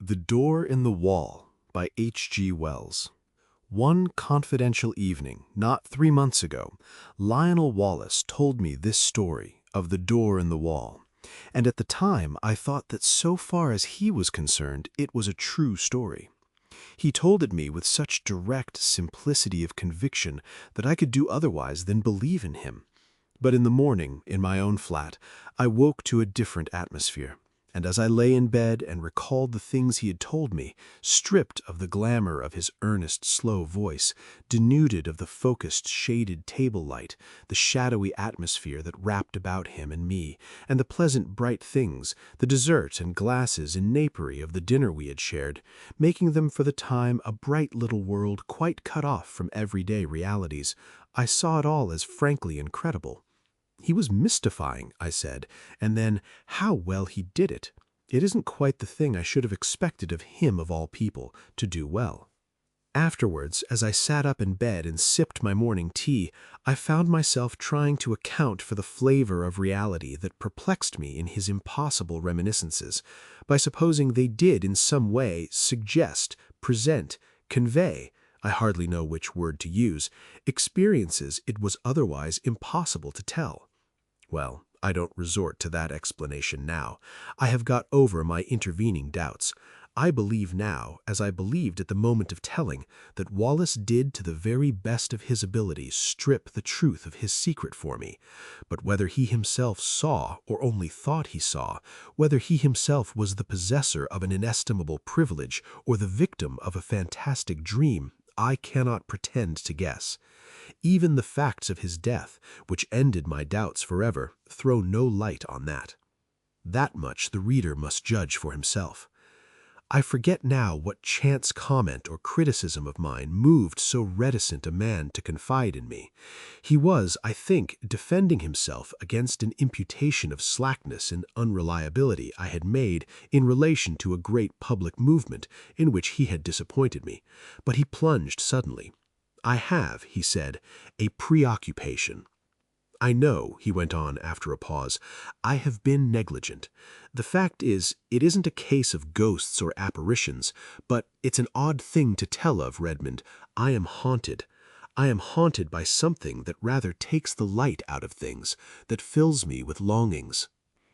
The Door in the Wall by H.G. Wells. One confidential evening, not 3 months ago, Lionel Wallace told me this story of the door in the wall, and at the time I thought that so far as he was concerned, it was a true story. He told it me with such direct simplicity of conviction that I could do otherwise than believe in him. But in the morning, in my own flat, I woke to a different atmosphere. And as I lay in bed and recalled the things he had told me, stripped of the glamour of his earnest, slow voice, denuded of the focused, shaded table light, the shadowy atmosphere that wrapped about him and me, and the pleasant, bright things, the dessert and glasses and napery of the dinner we had shared, making them for the time a bright little world quite cut off from everyday realities, I saw it all as frankly incredible. He was mystifying, I said, and then, how well he did it. It isn't quite the thing I should have expected of him of all people, to do well. Afterwards, as I sat up in bed and sipped my morning tea, I found myself trying to account for the flavor of reality that perplexed me in his impossible reminiscences, by supposing they did in some way suggest, present, convey, I hardly know which word to use, experiences it was otherwise impossible to tell. Well, I don't resort to that explanation now. I have got over my intervening doubts. I believe now, as I believed at the moment of telling, that Wallace did to the very best of his abilities strip the truth of his secret for me. But whether he himself saw, or only thought he saw, whether he himself was the possessor of an inestimable privilege, or the victim of a fantastic dream, I cannot pretend to guess. Even the facts of his death, which ended my doubts forever, throw no light on that. That much the reader must judge for himself. I forget now what chance comment or criticism of mine moved so reticent a man to confide in me. He was, I think, defending himself against an imputation of slackness and unreliability I had made in relation to a great public movement in which he had disappointed me, but he plunged suddenly. "I have," he said, "a preoccupation. I know," he went on after a pause, "I have been negligent. The fact is, it isn't a case of ghosts or apparitions, but it's an odd thing to tell of, Redmond. I am haunted. I am haunted by something that rather takes the light out of things, that fills me with longings."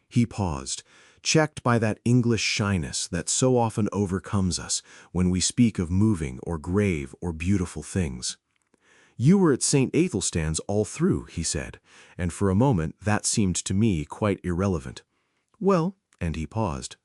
He paused, checked by that English shyness that so often overcomes us when we speak of moving or grave or beautiful things. "You were at St. Athelstan's all through," he said, and for a moment that seemed to me quite irrelevant. "Well," and he paused.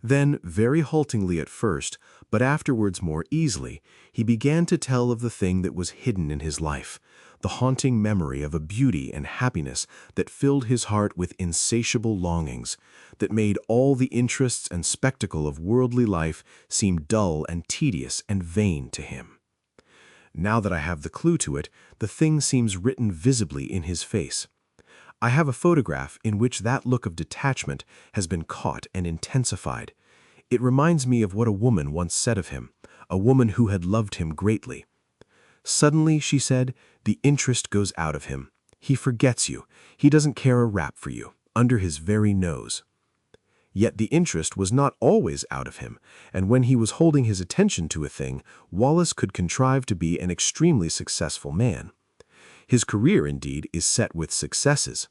Then, very haltingly at first, but afterwards more easily, he began to tell of the thing that was hidden in his life, the haunting memory of a beauty and happiness that filled his heart with insatiable longings, that made all the interests and spectacle of worldly life seem dull and tedious and vain to him. Now that I have the clue to it, the thing seems written visibly in his face. I have a photograph in which that look of detachment has been caught and intensified. It reminds me of what a woman once said of him, a woman who had loved him greatly. "Suddenly," she said, "the interest goes out of him. He forgets you. He doesn't care a rap for you, under his very nose." Yet the interest was not always out of him, and when he was holding his attention to a thing, Wallace could contrive to be an extremely successful man. His career, indeed, is set with successes.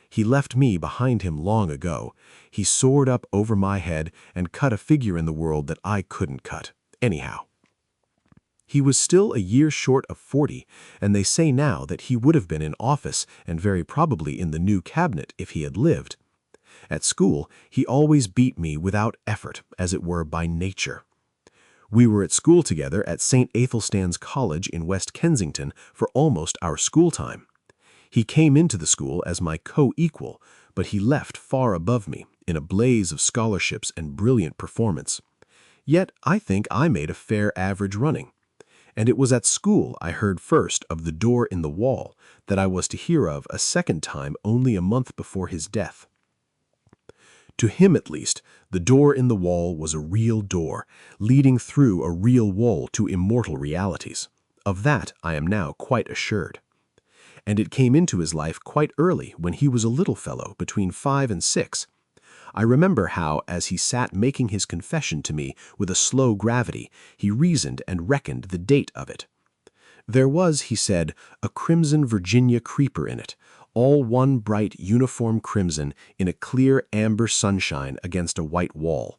He left me behind him long ago. He soared up over my head and cut a figure in the world that I couldn't cut, anyhow. He was still a year short of 40, and they say now that he would have been in office and very probably in the new cabinet if he had lived. At school, he always beat me without effort, as it were by nature. We were at school together at St. Athelstan's College in West Kensington for almost our school time. He came into the school as my co-equal, but he left far above me, in a blaze of scholarships and brilliant performance. Yet I think I made a fair average running. And it was at school I heard first of the door in the wall that I was to hear of a second time only a month before his death. To him, at least, the door in the wall was a real door, leading through a real wall to immortal realities. Of that I am now quite assured. And it came into his life quite early, when he was a little fellow, between 5 and 6. I remember how, as he sat making his confession to me with a slow gravity, he reasoned and reckoned the date of it. There was, he said, a crimson Virginia creeper in it, all one bright uniform crimson in a clear amber sunshine against a white wall.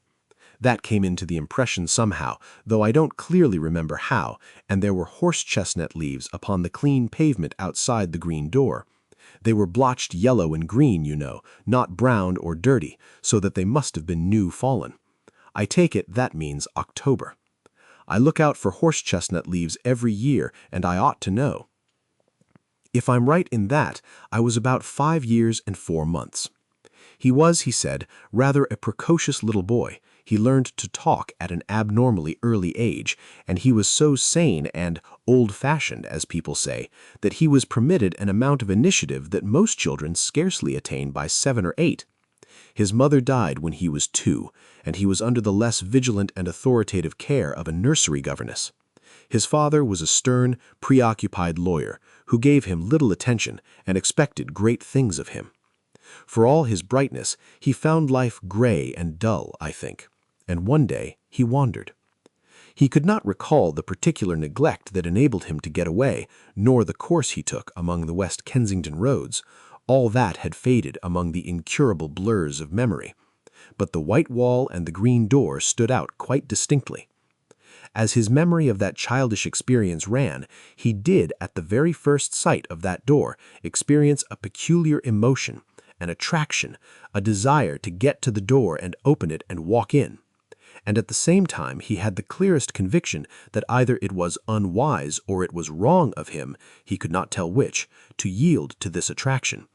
That came into the impression somehow, though I don't clearly remember how, and there were horse-chestnut leaves upon the clean pavement outside the green door. They were blotched yellow and green, you know, not brown or dirty, so that they must have been new fallen. I take it that means October. I look out for horse-chestnut leaves every year, and I ought to know. If I'm right in that, I was about 5 years and 4 months. He was, he said, rather a precocious little boy. He learned to talk at an abnormally early age, and he was so sane and old-fashioned, as people say, that he was permitted an amount of initiative that most children scarcely attain by 7 or 8. His mother died when he was 2, and he was under the less vigilant and authoritative care of a nursery governess. His father was a stern, preoccupied lawyer who gave him little attention and expected great things of him. For all his brightness, he found life gray and dull, I think, and one day he wandered. He could not recall the particular neglect that enabled him to get away, nor the course he took among the West Kensington roads. All that had faded among the incurable blurs of memory. But the white wall and the green door stood out quite distinctly. As his memory of that childish experience ran, he did, at the very first sight of that door, experience a peculiar emotion, an attraction, a desire to get to the door and open it and walk in. And at the same time he had the clearest conviction that either it was unwise or it was wrong of him, he could not tell which, to yield to this attraction.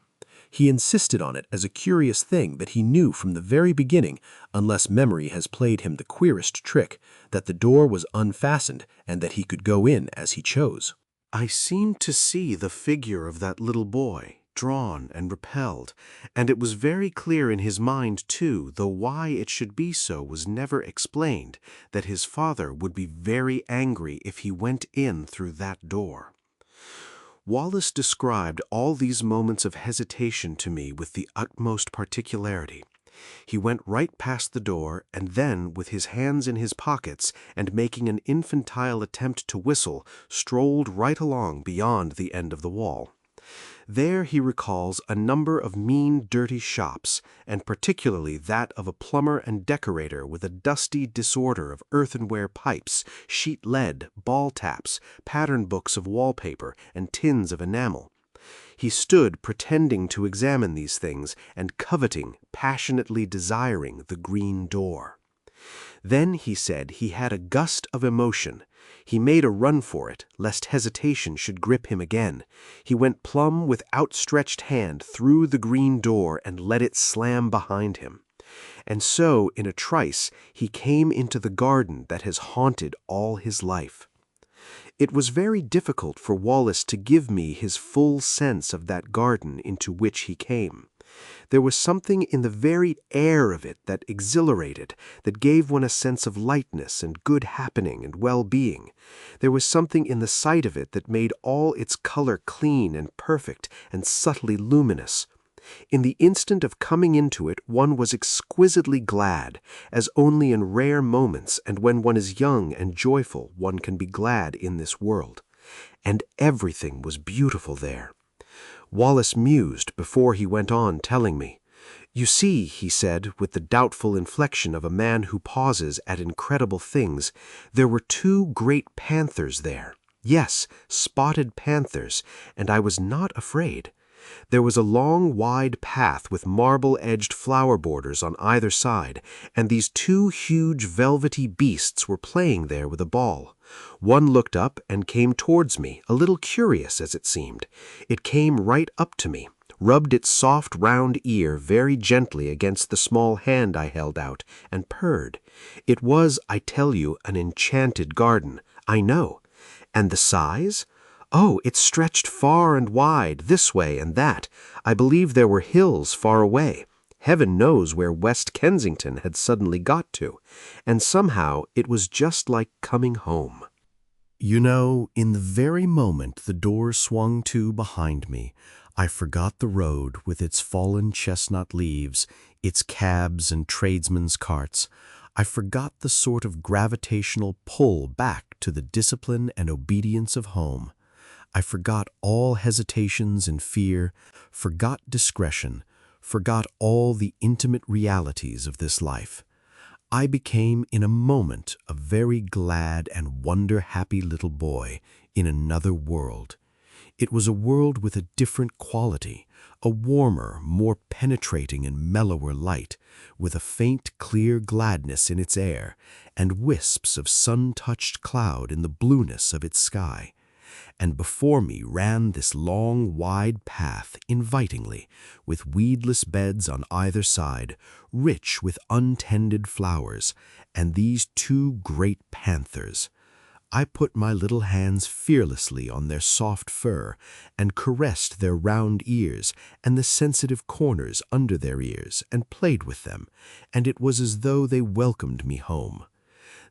He insisted on it as a curious thing that he knew from the very beginning, unless memory has played him the queerest trick, that the door was unfastened and that he could go in as he chose. I seemed to see the figure of that little boy, drawn and repelled, and it was very clear in his mind, too, though why it should be so was never explained, that his father would be very angry if he went in through that door. Wallace described all these moments of hesitation to me with the utmost particularity. He went right past the door, and then, with his hands in his pockets and making an infantile attempt to whistle, strolled right along beyond the end of the wall. There he recalls a number of mean, dirty shops, and particularly that of a plumber and decorator with a dusty disorder of earthenware pipes, sheet lead, ball taps, pattern books of wallpaper, and tins of enamel. He stood pretending to examine these things and coveting, passionately desiring the green door. Then, he said, he had a gust of emotion. He made a run for it, lest hesitation should grip him again. He went plumb with outstretched hand through the green door and let it slam behind him. And so, in a trice, he came into the garden that has haunted all his life. It was very difficult for Wallace to give me his full sense of that garden into which he came. There was something in the very air of it that exhilarated, that gave one a sense of lightness and good happening and well-being. There was something in the sight of it that made all its color clean and perfect and subtly luminous. In the instant of coming into it, one was exquisitely glad, as only in rare moments and when one is young and joyful one can be glad in this world. And everything was beautiful there. Wallace mused before he went on telling me. You see, he said, with the doubtful inflection of a man who pauses at incredible things, there were 2 great panthers there. Yes, spotted panthers, and I was not afraid. There was a long, wide path with marble-edged flower borders on either side, and these 2 huge velvety beasts were playing there with a ball. One looked up and came towards me, a little curious as it seemed. It came right up to me, rubbed its soft round ear very gently against the small hand I held out, and purred. It was, I tell you, an enchanted garden, I know. And the size? Oh, it stretched far and wide, this way and that. I believe there were hills far away. Heaven knows where West Kensington had suddenly got to. And somehow it was just like coming home. You know, in the very moment the door swung to behind me, I forgot the road with its fallen chestnut leaves, its cabs and tradesmen's carts. I forgot the sort of gravitational pull back to the discipline and obedience of home. I forgot all hesitations and fear, forgot discretion, forgot all the intimate realities of this life. I became in a moment a very glad and wonder-happy little boy in another world. It was a world with a different quality, a warmer, more penetrating and mellower light, with a faint, clear gladness in its air, and wisps of sun-touched cloud in the blueness of its sky. And before me ran this long, wide path invitingly, with weedless beds on either side, rich with untended flowers, and these two great panthers. I put my little hands fearlessly on their soft fur, and caressed their round ears and the sensitive corners under their ears, and played with them, and it was as though they welcomed me home.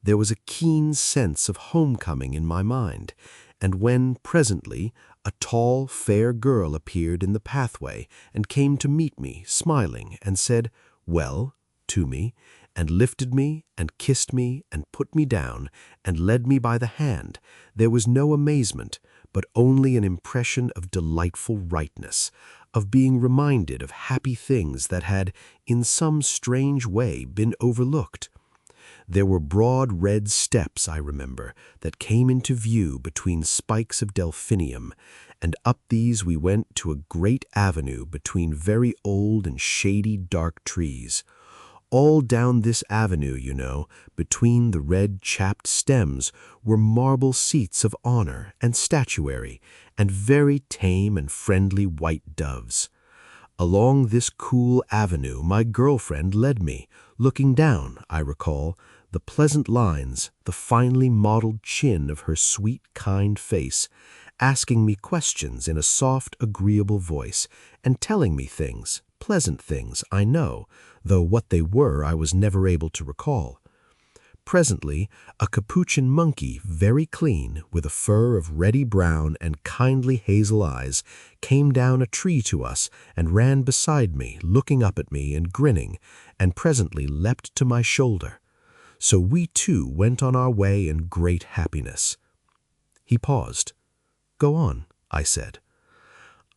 There was a keen sense of homecoming in my mind, and when, presently, a tall, fair girl appeared in the pathway and came to meet me, smiling, and said, "Well," to me, and lifted me, and kissed me, and put me down, and led me by the hand, there was no amazement, but only an impression of delightful rightness, of being reminded of happy things that had, in some strange way, been overlooked. There were broad red steps, I remember, that came into view between spikes of delphinium, and up these we went to a great avenue between very old and shady dark trees. All down this avenue, you know, between the red chapped stems, were marble seats of honor and statuary, and very tame and friendly white doves. Along this cool avenue my girlfriend led me, looking down, I recall, the pleasant lines, the finely modeled chin of her sweet, kind face, asking me questions in a soft, agreeable voice, and telling me things, pleasant things, I know, though what they were I was never able to recall. Presently, a capuchin monkey, very clean, with a fur of reddy brown and kindly hazel eyes, came down a tree to us and ran beside me, looking up at me and grinning, and presently leapt to my shoulder. So we too went on our way in great happiness. He paused. "Go on," I said.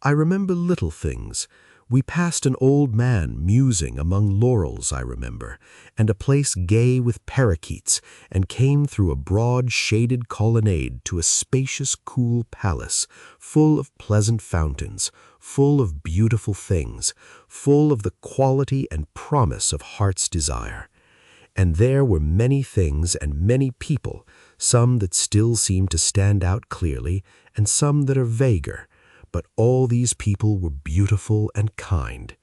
"I remember little things. We passed an old man musing among laurels, I remember, and a place gay with parakeets, and came through a broad shaded colonnade to a spacious cool palace, full of pleasant fountains, full of beautiful things, full of the quality and promise of heart's desire. And there were many things and many people, some that still seem to stand out clearly, and some that are vaguer, but all these people were beautiful and kind.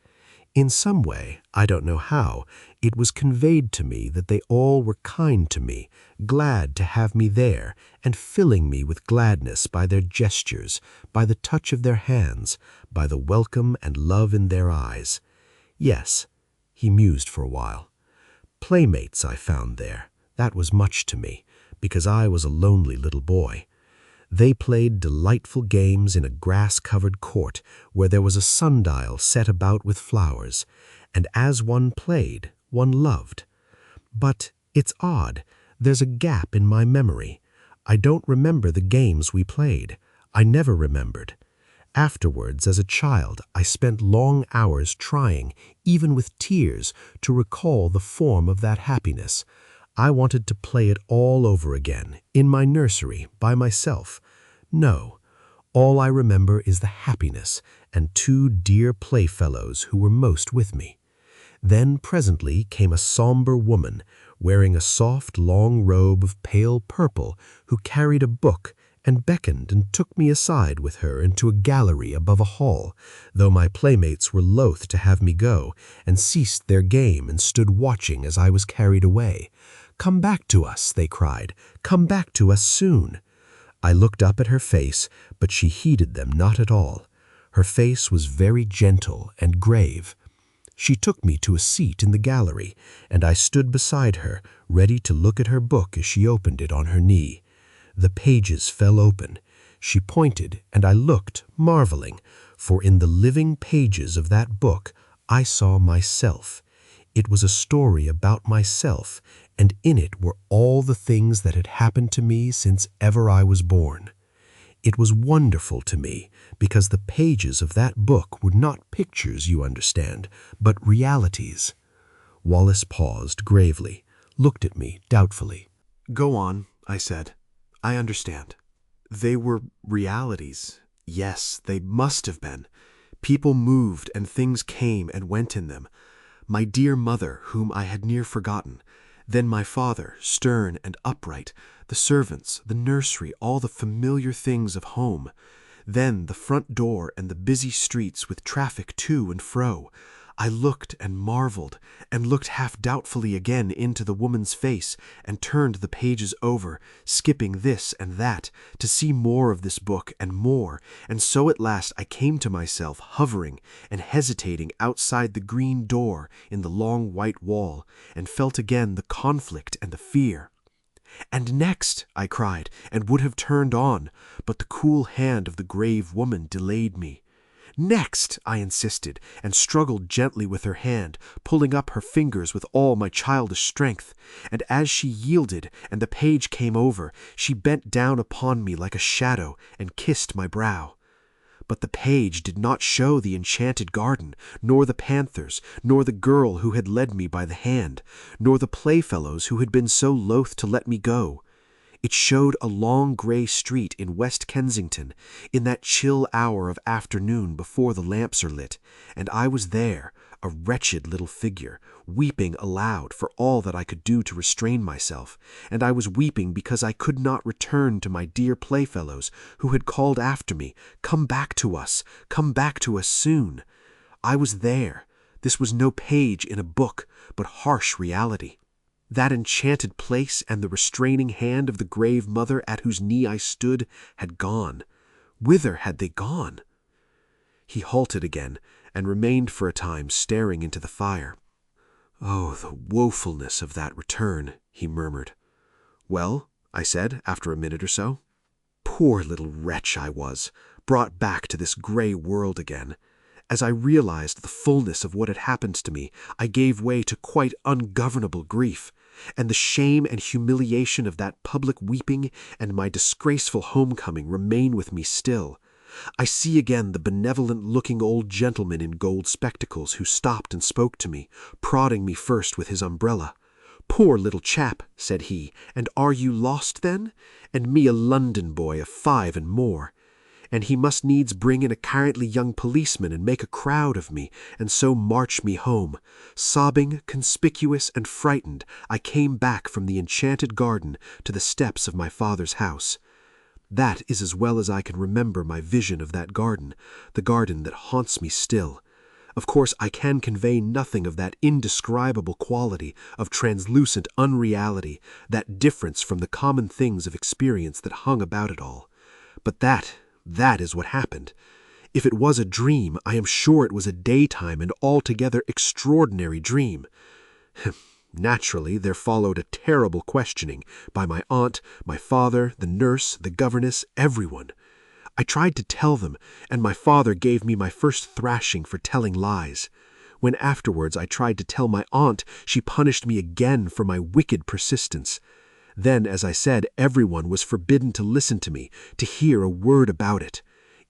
In some way, I don't know how, it was conveyed to me that they all were kind to me, glad to have me there, and filling me with gladness by their gestures, by the touch of their hands, by the welcome and love in their eyes. Yes," he mused for a while. "Playmates I found there. That was much to me, because I was a lonely little boy. They played delightful games in a grass-covered court where there was a sundial set about with flowers, and as one played, one loved. But it's odd, there's a gap in my memory. I don't remember the games we played. I never remembered. Afterwards, as a child, I spent long hours trying, even with tears, to recall the form of that happiness. I wanted to play it all over again, in my nursery, by myself. No, all I remember is the happiness and two dear playfellows who were most with me. Then presently came a somber woman, wearing a soft long robe of pale purple, who carried a book, and beckoned and took me aside with her into a gallery above a hall, though my playmates were loath to have me go, and ceased their game and stood watching as I was carried away. "Come back to us," they cried. "Come back to us soon." I looked up at her face, but she heeded them not at all. Her face was very gentle and grave. She took me to a seat in the gallery, and I stood beside her, ready to look at her book as she opened it on her knee. The pages fell open. She pointed, and I looked, marveling, for in the living pages of that book I saw myself. It was a story about myself, and in it were all the things that had happened to me since ever I was born. It was wonderful to me, because the pages of that book were not pictures, you understand, but realities. Wallace paused gravely, looked at me doubtfully. "Go on," I said. "I understand. They were realities. Yes, they must have been. People moved and things came and went in them. My dear mother, whom I had near forgotten. Then my father, stern and upright, the servants, the nursery, all the familiar things of home. Then the front door and the busy streets with traffic to and fro. I looked and marveled, and looked half doubtfully again into the woman's face, and turned the pages over, skipping this and that, to see more of this book and more, and so at last I came to myself hovering and hesitating outside the green door in the long white wall, and felt again the conflict and the fear. "And next," I cried, and would have turned on, but the cool hand of the grave woman delayed me. "Next," I insisted, and struggled gently with her hand, pulling up her fingers with all my childish strength, and as she yielded and the page came over, she bent down upon me like a shadow and kissed my brow. But the page did not show the enchanted garden, nor the panthers, nor the girl who had led me by the hand, nor the playfellows who had been so loath to let me go. It showed a long gray street in West Kensington, in that chill hour of afternoon before the lamps are lit, and I was there, a wretched little figure, weeping aloud for all that I could do to restrain myself, and I was weeping because I could not return to my dear playfellows who had called after me, come back to us soon. I was there. This was no page in a book, but harsh reality. That enchanted place and the restraining hand of the grave mother at whose knee I stood had gone. Whither had they gone? He halted again, and remained for a time staring into the fire. "Oh, the woefulness of that return," he murmured. "Well," I said, after a minute or so. Poor little wretch I was, brought back to this gray world again. As I realized the fullness of what had happened to me, I gave way to quite ungovernable grief, and the shame and humiliation of that public weeping and my disgraceful homecoming remain with me still. I see again the benevolent-looking old gentleman in gold spectacles who stopped and spoke to me, prodding me first with his umbrella. "Poor little chap," said he, "and are you lost then? And me a London boy of 5 and more. And he must needs bring in a kindly young policeman and make a crowd of me, and so march me home. Sobbing, conspicuous, and frightened, I came back from the enchanted garden to the steps of my father's house. That is as well as I can remember my vision of that garden, the garden that haunts me still. Of course, I can convey nothing of that indescribable quality of translucent unreality, that difference from the common things of experience that hung about it all. But that is what happened. If it was a dream, I am sure it was a daytime and altogether extraordinary dream. Naturally, there followed a terrible questioning by my aunt, my father, the nurse, the governess, everyone. I tried to tell them, and my father gave me my first thrashing for telling lies. When afterwards I tried to tell my aunt, she punished me again for my wicked persistence. Then, as I said, everyone was forbidden to listen to me, to hear a word about it.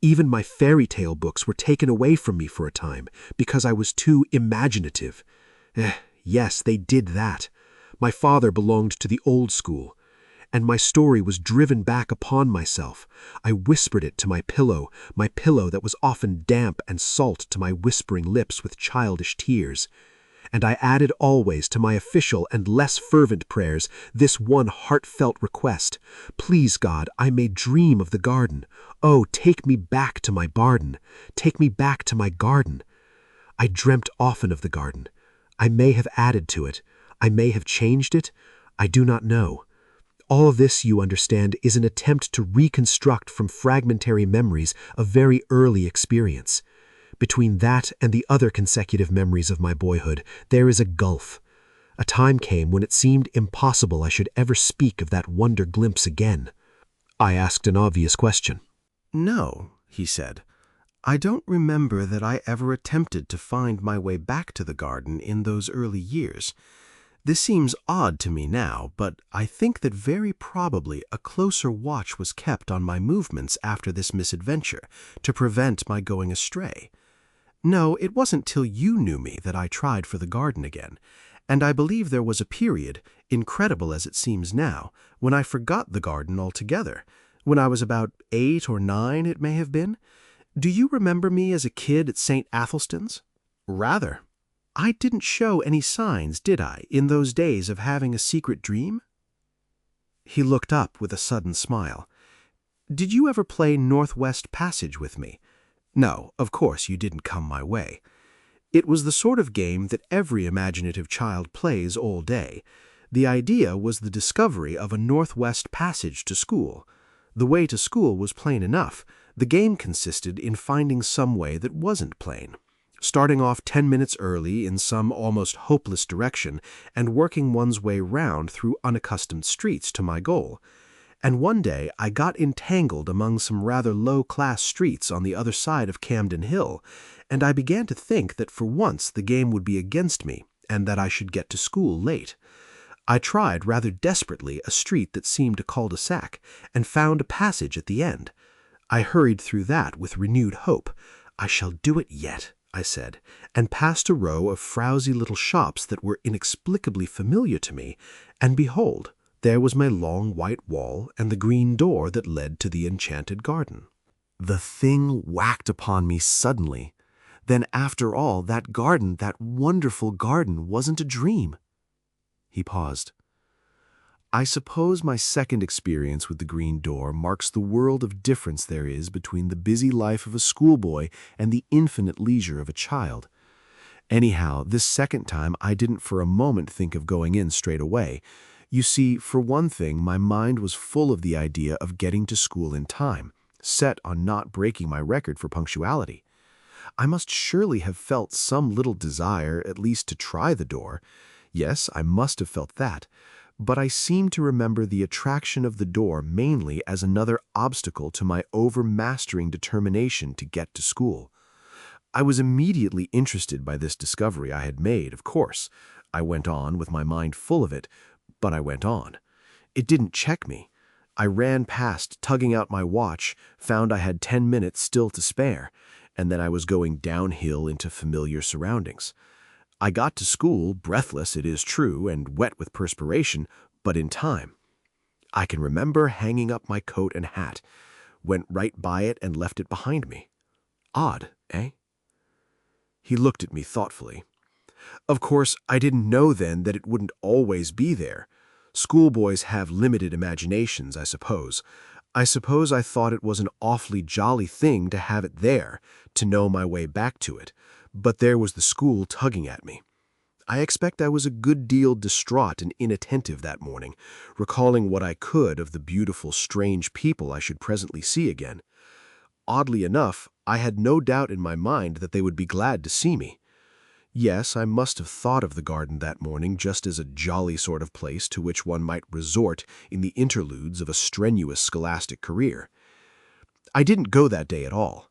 Even my fairy tale books were taken away from me for a time, because I was too imaginative. Yes, they did that. My father belonged to the old school, and my story was driven back upon myself. I whispered it to my pillow that was often damp and salt to my whispering lips with childish tears. And I added always to my official and less fervent prayers this one heartfelt request: "Please, God, I may dream of the garden. Oh, take me back to my garden. Take me back to my garden." I dreamt often of the garden. I may have added to it. I may have changed it. I do not know. All this, you understand, is an attempt to reconstruct from fragmentary memories a very early experience. Between that and the other consecutive memories of my boyhood, there is a gulf. A time came when it seemed impossible I should ever speak of that wonder glimpse again. I asked an obvious question. "No," he said. "I don't remember that I ever attempted to find my way back to the garden in those early years. This seems odd to me now, but I think that very probably a closer watch was kept on my movements after this misadventure to prevent my going astray. No, it wasn't till you knew me that I tried for the garden again, and I believe there was a period, incredible as it seems now, when I forgot the garden altogether. When I was about 8 or 9, it may have been. Do you remember me as a kid at St. Athelstan's?" "Rather. I didn't show any signs, did I, in those days of having a secret dream?" He looked up with a sudden smile. "Did you ever play Northwest Passage with me? No, of course you didn't come my way. It was the sort of game that every imaginative child plays all day. The idea was the discovery of a Northwest Passage to school. The way to school was plain enough. The game consisted in finding some way that wasn't plain, starting off 10 minutes early in some almost hopeless direction and working one's way round through unaccustomed streets to my goal. And one day I got entangled among some rather low-class streets on the other side of Camden Hill, and I began to think that for once the game would be against me and that I should get to school late. I tried rather desperately a street that seemed a cul-de-sac and found a passage at the end. I hurried through that with renewed hope. "I shall do it yet," I said, and passed a row of frowsy little shops that were inexplicably familiar to me, and behold, there was my long white wall and the green door that led to the enchanted garden. The thing whacked upon me suddenly. Then after all, that garden, that wonderful garden, wasn't a dream. He paused. I suppose my second experience with the green door marks the world of difference there is between the busy life of a schoolboy and the infinite leisure of a child. Anyhow, this second time I didn't for a moment think of going in straight away. You see, for one thing, my mind was full of the idea of getting to school in time, set on not breaking my record for punctuality. I must surely have felt some little desire at least to try the door. Yes, I must have felt that. But I seem to remember the attraction of the door mainly as another obstacle to my overmastering determination to get to school. I was immediately interested by this discovery I had made, of course. I went on with my mind full of it, but I went on. It didn't check me. I ran past, tugging out my watch, found I had 10 minutes still to spare, and then I was going downhill into familiar surroundings. I got to school, breathless, it is true, and wet with perspiration, but in time. I can remember hanging up my coat and hat, went right by it and left it behind me. Odd, eh? He looked at me thoughtfully. Of course, I didn't know then that it wouldn't always be there. Schoolboys have limited imaginations, I suppose. I thought it was an awfully jolly thing to have it there, to know my way back to it. But there was the school tugging at me. I expect I was a good deal distraught and inattentive that morning, recalling what I could of the beautiful, strange people I should presently see again. Oddly enough, I had no doubt in my mind that they would be glad to see me. Yes, I must have thought of the garden that morning just as a jolly sort of place to which one might resort in the interludes of a strenuous scholastic career. I didn't go that day at all.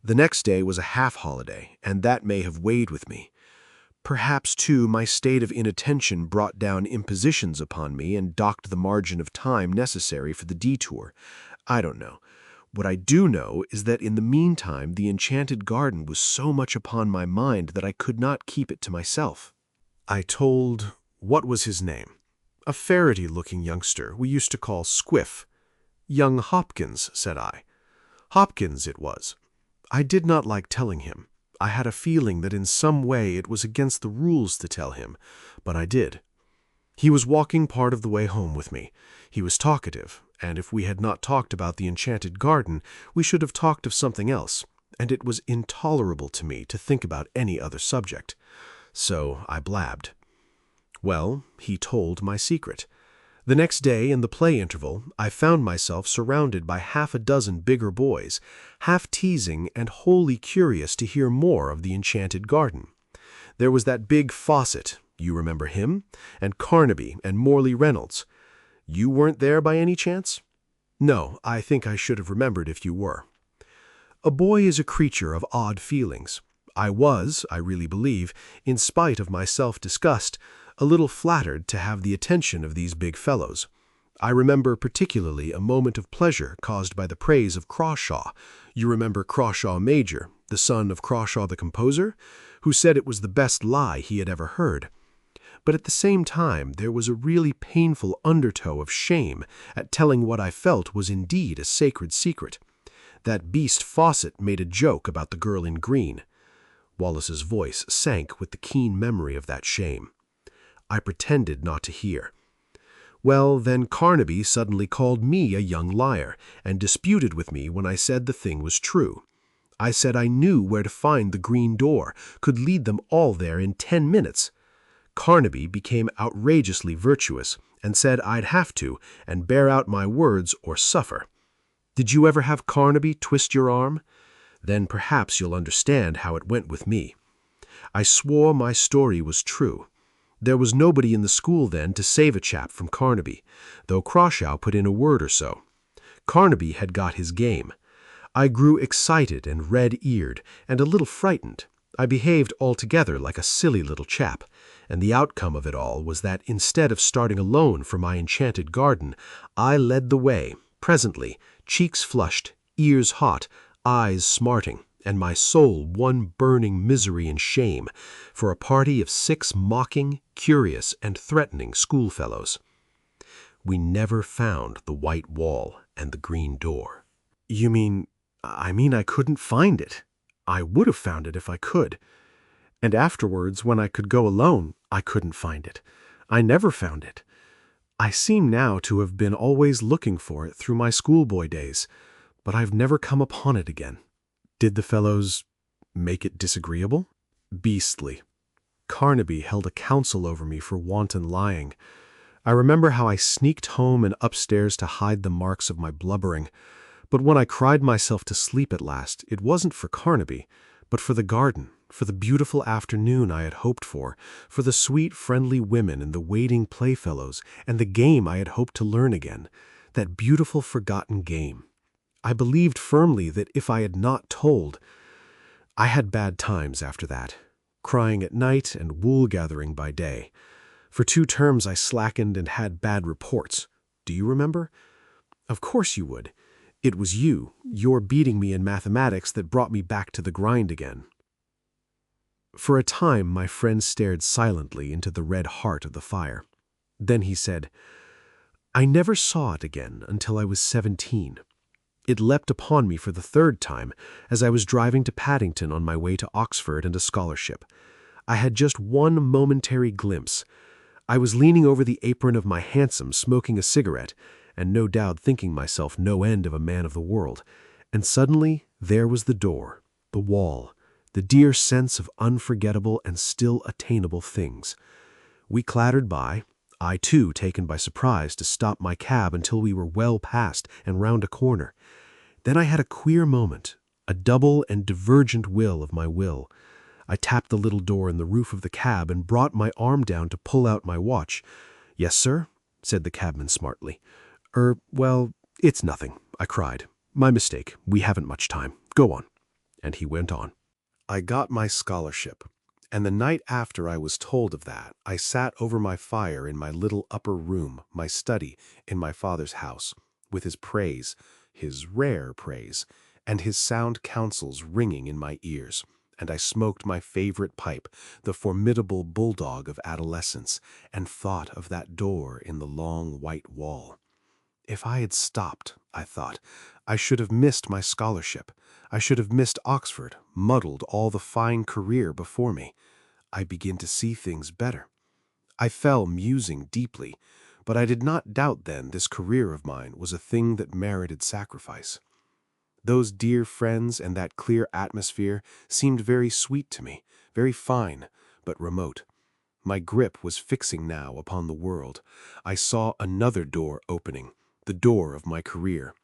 The next day was a half-holiday, and that may have weighed with me. Perhaps, too, my state of inattention brought down impositions upon me and docked the margin of time necessary for the detour. I don't know. What I do know is that in the meantime the enchanted garden was so much upon my mind that I could not keep it to myself. I told, what was his name? A ferrety-looking youngster we used to call Squiff. Young Hopkins, said I. Hopkins it was. I did not like telling him. I had a feeling that in some way it was against the rules to tell him, but I did. He was walking part of the way home with me. He was talkative, and if we had not talked about the enchanted garden, we should have talked of something else, and it was intolerable to me to think about any other subject. So I blabbed. Well, he told my secret. The next day, in the play interval, I found myself surrounded by half a dozen bigger boys, half teasing and wholly curious to hear more of the enchanted garden. There was that big Fawcett, you remember him, and Carnaby and Morley Reynolds. You weren't there by any chance? No, I think I should have remembered if you were. A boy is a creature of odd feelings. I was, I really believe, in spite of my self-disgust, a little flattered to have the attention of these big fellows. I remember particularly a moment of pleasure caused by the praise of Crawshaw. You remember Crawshaw Major, the son of Crawshaw the composer, who said it was the best lie he had ever heard. But at the same time there was a really painful undertow of shame at telling what I felt was indeed a sacred secret. That beast Fawcett made a joke about the girl in green. Wallace's voice sank with the keen memory of that shame. I pretended not to hear. Well, then Carnaby suddenly called me a young liar and disputed with me when I said the thing was true. I said I knew where to find the green door, could lead them all there in 10 minutes. Carnaby became outrageously virtuous and said I'd have to and bear out my words or suffer. Did you ever have Carnaby twist your arm? Then perhaps you'll understand how it went with me. I swore my story was true. There was nobody in the school then to save a chap from Carnaby, though Crawshaw put in a word or so. Carnaby had got his game. I grew excited and red-eared and a little frightened. I behaved altogether like a silly little chap, and the outcome of it all was that instead of starting alone for my enchanted garden, I led the way, presently, cheeks flushed, ears hot, eyes smarting, and my soul one burning misery and shame, for a party of 6 mocking, curious, and threatening schoolfellows. We never found the white wall and the green door. You mean, I couldn't find it. I would have found it if I could. And afterwards, when I could go alone, I couldn't find it. I never found it. I seem now to have been always looking for it through my schoolboy days, but I've never come upon it again. Did the fellows make it disagreeable? Beastly. Carnaby held a council over me for wanton lying. I remember how I sneaked home and upstairs to hide the marks of my blubbering. But when I cried myself to sleep at last, it wasn't for Carnaby, but for the garden, for the beautiful afternoon I had hoped for the sweet, friendly women and the waiting playfellows, and the game I had hoped to learn again, that beautiful forgotten game. I believed firmly that if I had not told, I had bad times after that, crying at night and wool-gathering by day. For 2 terms I slackened and had bad reports. Do you remember? Of course you would. It was your beating me in mathematics that brought me back to the grind again. For a time my friend stared silently into the red heart of the fire. Then he said, I never saw it again until I was 17. It leapt upon me for the 3rd time as I was driving to Paddington on my way to Oxford and a scholarship. I had just one momentary glimpse. I was leaning over the apron of my hansom smoking a cigarette, and no doubt thinking myself no end of a man of the world, and suddenly there was the door, the wall, the dear sense of unforgettable and still attainable things. We clattered by, I too taken by surprise to stop my cab until we were well past and round a corner. Then I had a queer moment, a double and divergent will of my will. I tapped the little door in the roof of the cab and brought my arm down to pull out my watch. Yes, sir, said the cabman smartly. Well, it's nothing, I cried. My mistake. We haven't much time. Go on. And he went on. I got my scholarship, and the night after I was told of that, I sat over my fire in my little upper room, my study, in my father's house, with his praise, his rare praise, and his sound counsels ringing in my ears, and I smoked my favorite pipe, the formidable bulldog of adolescence, and thought of that door in the long white wall. If I had stopped, I thought, I should have missed my scholarship. I should have missed Oxford, muddled all the fine career before me. I begin to see things better. I fell musing deeply, but I did not doubt then this career of mine was a thing that merited sacrifice. Those dear friends and that clear atmosphere seemed very sweet to me, very fine, but remote. My grip was fixing now upon the world. I saw another door opening, the door of my career.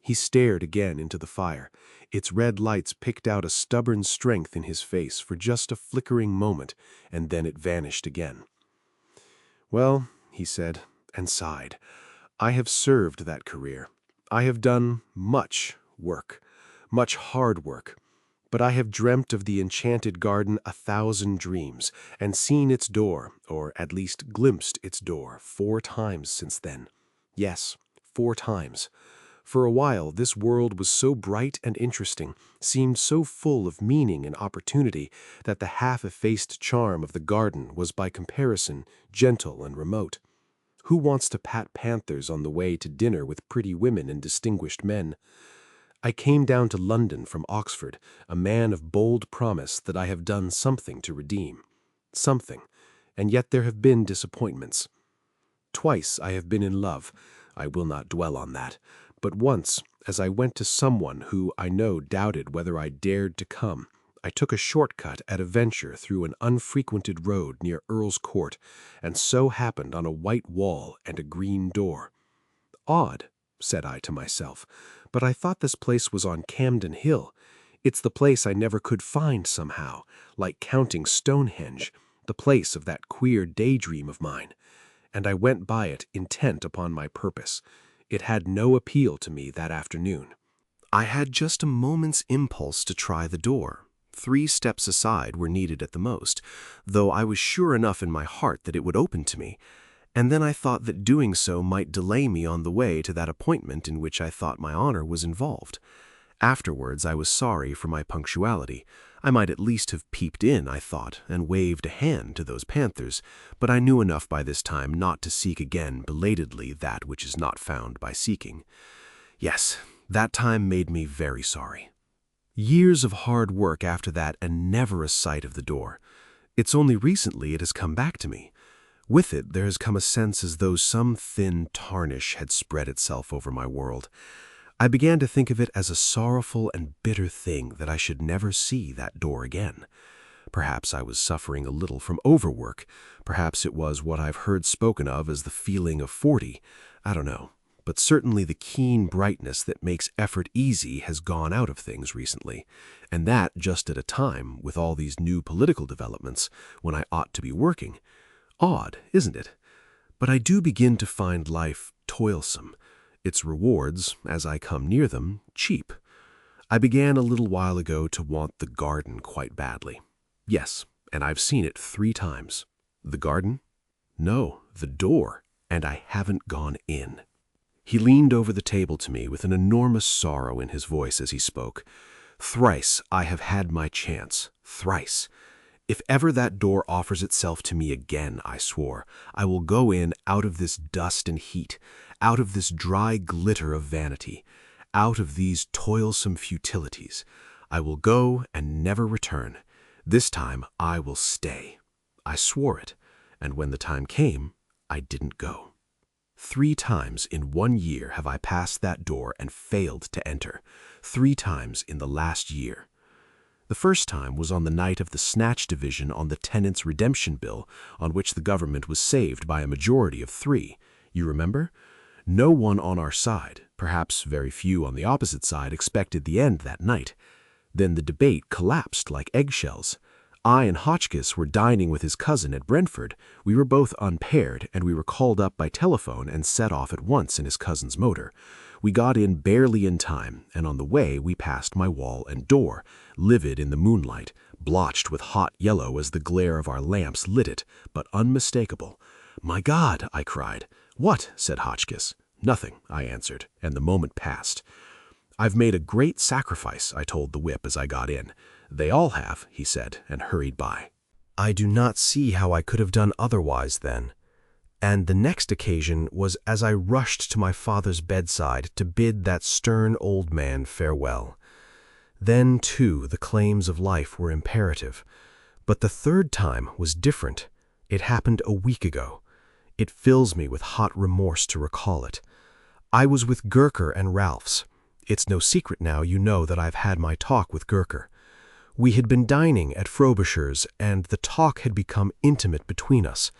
He stared again into the fire. Its red lights picked out a stubborn strength in his face for just a flickering moment, and then it vanished again. Well, he said, and sighed, I have served that career. I have done much work. much hard work. But I have dreamt of the enchanted garden 1,000 dreams, and seen its door, or at least glimpsed its door, 4 times since then. Yes, 4 times. For a while, this world was so bright and interesting, seemed so full of meaning and opportunity, that the half-effaced charm of the garden was by comparison gentle and remote. Who wants to pat panthers on the way to dinner with pretty women and distinguished men? I came down to London from Oxford, a man of bold promise that I have done something to redeem. Something, and yet there have been disappointments. Twice I have been in love. I will not dwell on that. But once, as I went to someone who I know doubted whether I dared to come, I took a shortcut at a venture through an unfrequented road near Earl's Court, and so happened on a white wall and a green door. Odd, said I to myself, but I thought this place was on Camden Hill. It's the place I never could find somehow, like counting Stonehenge, the place of that queer daydream of mine. And I went by it intent upon my purpose. It had no appeal to me that afternoon. I had just a moment's impulse to try the door. 3 steps aside were needed at the most, though I was sure enough in my heart that it would open to me. And then I thought that doing so might delay me on the way to that appointment in which I thought my honor was involved. Afterwards, I was sorry for my punctuality. I might at least have peeped in, I thought, and waved a hand to those panthers, but I knew enough by this time not to seek again belatedly that which is not found by seeking. Yes, that time made me very sorry. Years of hard work after that, and never a sight of the door. It's only recently it has come back to me. With it, there has come a sense as though some thin tarnish had spread itself over my world. I began to think of it as a sorrowful and bitter thing that I should never see that door again. Perhaps I was suffering a little from overwork. Perhaps it was what I've heard spoken of as the feeling of 40. I don't know. But certainly the keen brightness that makes effort easy has gone out of things recently. And that just at a time, with all these new political developments, when I ought to be working. Odd, isn't it? But I do begin to find life toilsome, its rewards, as I come near them, cheap. I began a little while ago to want the garden quite badly. Yes, and I've seen it 3 times. The garden? No, the door, and I haven't gone in. He leaned over the table to me with an enormous sorrow in his voice as he spoke. Thrice I have had my chance, thrice. If ever that door offers itself to me again, I swore, I will go in out of this dust and heat, out of this dry glitter of vanity, out of these toilsome futilities. I will go and never return. This time I will stay. I swore it, and when the time came, I didn't go. 3 times in 1 year have I passed that door and failed to enter. 3 times in the last year. The first time was on the night of the Snatch Division on the Tenants' Redemption Bill, on which the government was saved by a majority of 3. You remember? No one on our side, perhaps very few on the opposite side, expected the end that night. Then the debate collapsed like eggshells. I and Hotchkiss were dining with his cousin at Brentford. We were both unpaired, and we were called up by telephone and set off at once in his cousin's motor. We got in barely in time, and on the way we passed my wall and door, livid in the moonlight, blotched with hot yellow as the glare of our lamps lit it, but unmistakable. "My God!" I cried. "What?" said Hotchkiss. "Nothing," I answered, and the moment passed. "I've made a great sacrifice," I told the whip as I got in. "They all have," he said, and hurried by. I do not see how I could have done otherwise then. And the next occasion was as I rushed to my father's bedside to bid that stern old man farewell. Then, too, the claims of life were imperative. But the third time was different. It happened a week ago. It fills me with hot remorse to recall it. I was with Gurker and Ralphs. It's no secret now, you know, that I've had my talk with Gurker. We had been dining at Frobisher's, and the talk had become intimate between us.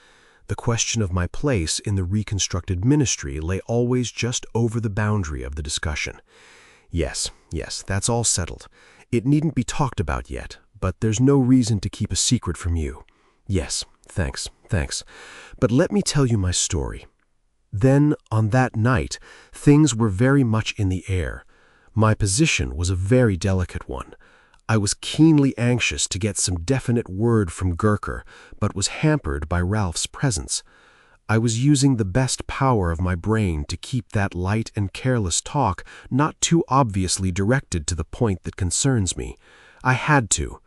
The question of my place in the reconstructed ministry lay always just over the boundary of the discussion. Yes, that's all settled. It needn't be talked about yet, but there's no reason to keep a secret from you. Yes, thanks. But let me tell you my story. Then, on that night, things were very much in the air. My position was a very delicate one. I was keenly anxious to get some definite word from Gurker, but was hampered by Ralph's presence. I was using the best power of my brain to keep that light and careless talk not too obviously directed to the point that concerns me. I had to.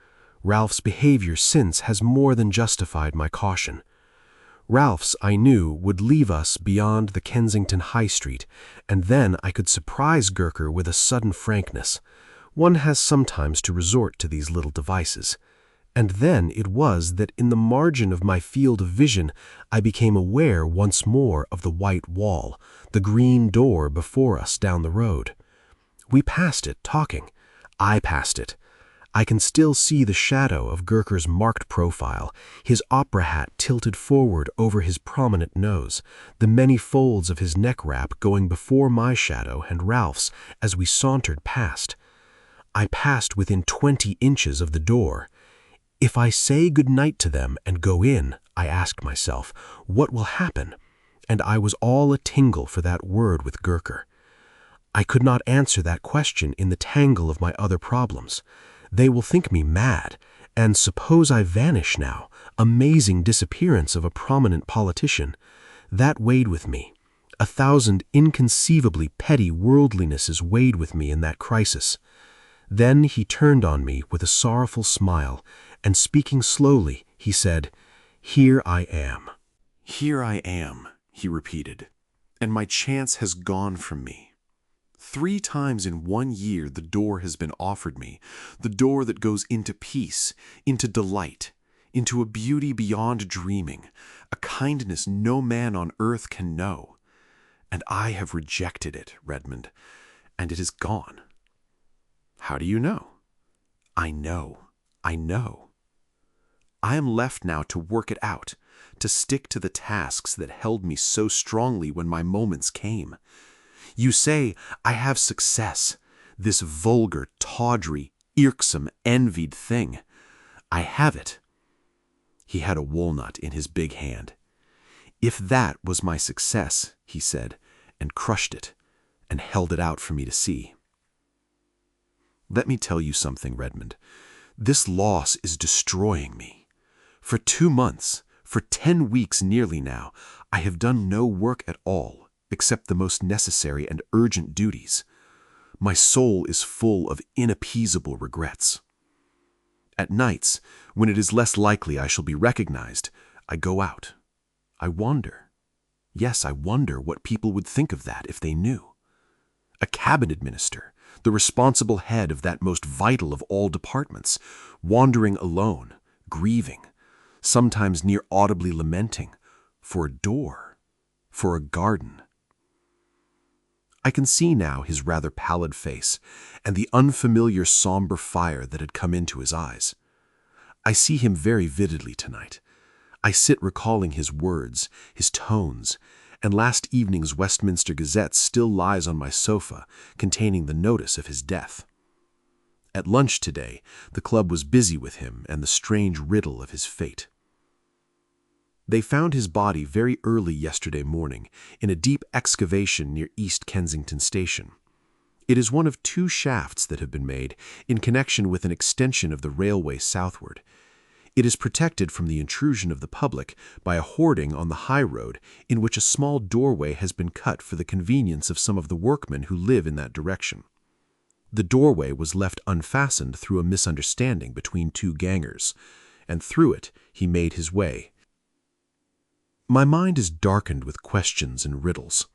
Ralph's behavior since has more than justified my caution. Ralph's, I knew, would leave us beyond the Kensington High Street, and then I could surprise Gurker with a sudden frankness. One has sometimes to resort to these little devices. And then it was that in the margin of my field of vision I became aware once more of the white wall, the green door before us down the road. We passed it, talking. I passed it. I can still see the shadow of Gurker's marked profile, his opera hat tilted forward over his prominent nose, the many folds of his neck wrap going before my shadow and Ralph's as we sauntered past. I passed within 20 inches of the door. If I say good night to them and go in, I asked myself, what will happen? And I was all a tingle for that word with Gurker. I could not answer that question in the tangle of my other problems. They will think me mad, and suppose I vanish now, amazing disappearance of a prominent politician. That weighed with me. 1,000 inconceivably petty worldlinesses weighed with me in that crisis. Then he turned on me with a sorrowful smile, and speaking slowly, he said, "Here I am." "Here I am," he repeated, "and my chance has gone from me. 3 times in 1 year the door has been offered me, the door that goes into peace, into delight, into a beauty beyond dreaming, a kindness no man on earth can know. And I have rejected it, Redmond, and it is gone. How do you know? I know. I know. I am left now to work it out, to stick to the tasks that held me so strongly when my moments came. You say I have success, this vulgar, tawdry, irksome, envied thing. I have it." He had a walnut in his big hand. "If that was my success," he said, and crushed it, and held it out for me to see. "Let me tell you something, Redmond. This loss is destroying me. For 2 months, for 10 weeks nearly now, I have done no work at all, except the most necessary and urgent duties. My soul is full of inappeasable regrets. At nights, when it is less likely I shall be recognized, I go out. I wonder. Yes, I wonder what people would think of that if they knew. A cabinet minister, the responsible head of that most vital of all departments, wandering alone, grieving, sometimes near audibly lamenting, for a door, for a garden. I can see now his rather pallid face and the unfamiliar somber fire that had come into his eyes. I see him very vividly tonight. I sit recalling his words, his tones, and last evening's Westminster Gazette still lies on my sofa, containing the notice of his death. At lunch today, the club was busy with him and the strange riddle of his fate. They found his body very early yesterday morning in a deep excavation near East Kensington Station. It is one of 2 shafts that have been made in connection with an extension of the railway southward. It is protected from the intrusion of the public by a hoarding on the high road in which a small doorway has been cut for the convenience of some of the workmen who live in that direction. The doorway was left unfastened through a misunderstanding between 2 gangers, and through it he made his way. My mind is darkened with questions and riddles.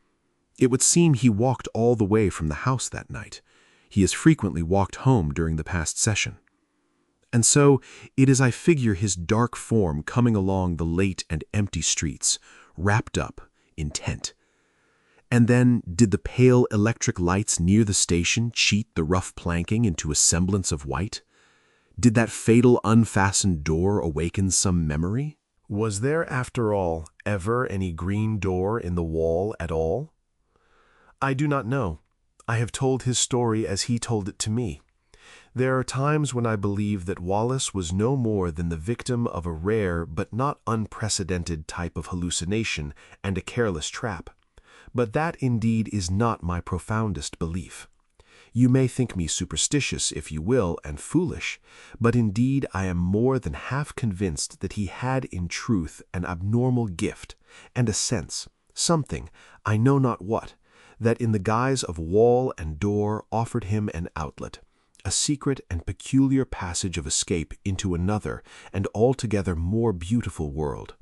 It would seem he walked all the way from the house that night. He has frequently walked home during the past session. And so it is I figure his dark form coming along the late and empty streets, wrapped up, intent. And then, did the pale electric lights near the station cheat the rough planking into a semblance of white? Did that fatal unfastened door awaken some memory? Was there, after all, ever any green door in the wall at all? I do not know. I have told his story as he told it to me. There are times when I believe that Wallace was no more than the victim of a rare but not unprecedented type of hallucination and a careless trap. But that indeed is not my profoundest belief. You may think me superstitious, if you will, and foolish, but indeed I am more than half convinced that he had in truth an abnormal gift, and a sense, something, I know not what, that in the guise of wall and door offered him an outlet, a secret and peculiar passage of escape into another and altogether more beautiful world.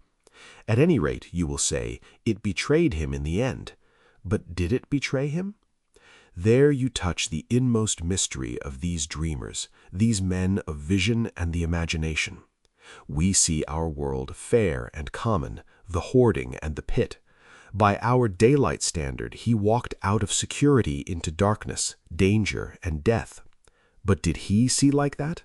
At any rate, you will say, it betrayed him in the end. But did it betray him? There you touch the inmost mystery of these dreamers, these men of vision and the imagination. We see our world fair and common, the hoarding and the pit. By our daylight standard, he walked out of security into darkness, danger, and death. But did he see like that?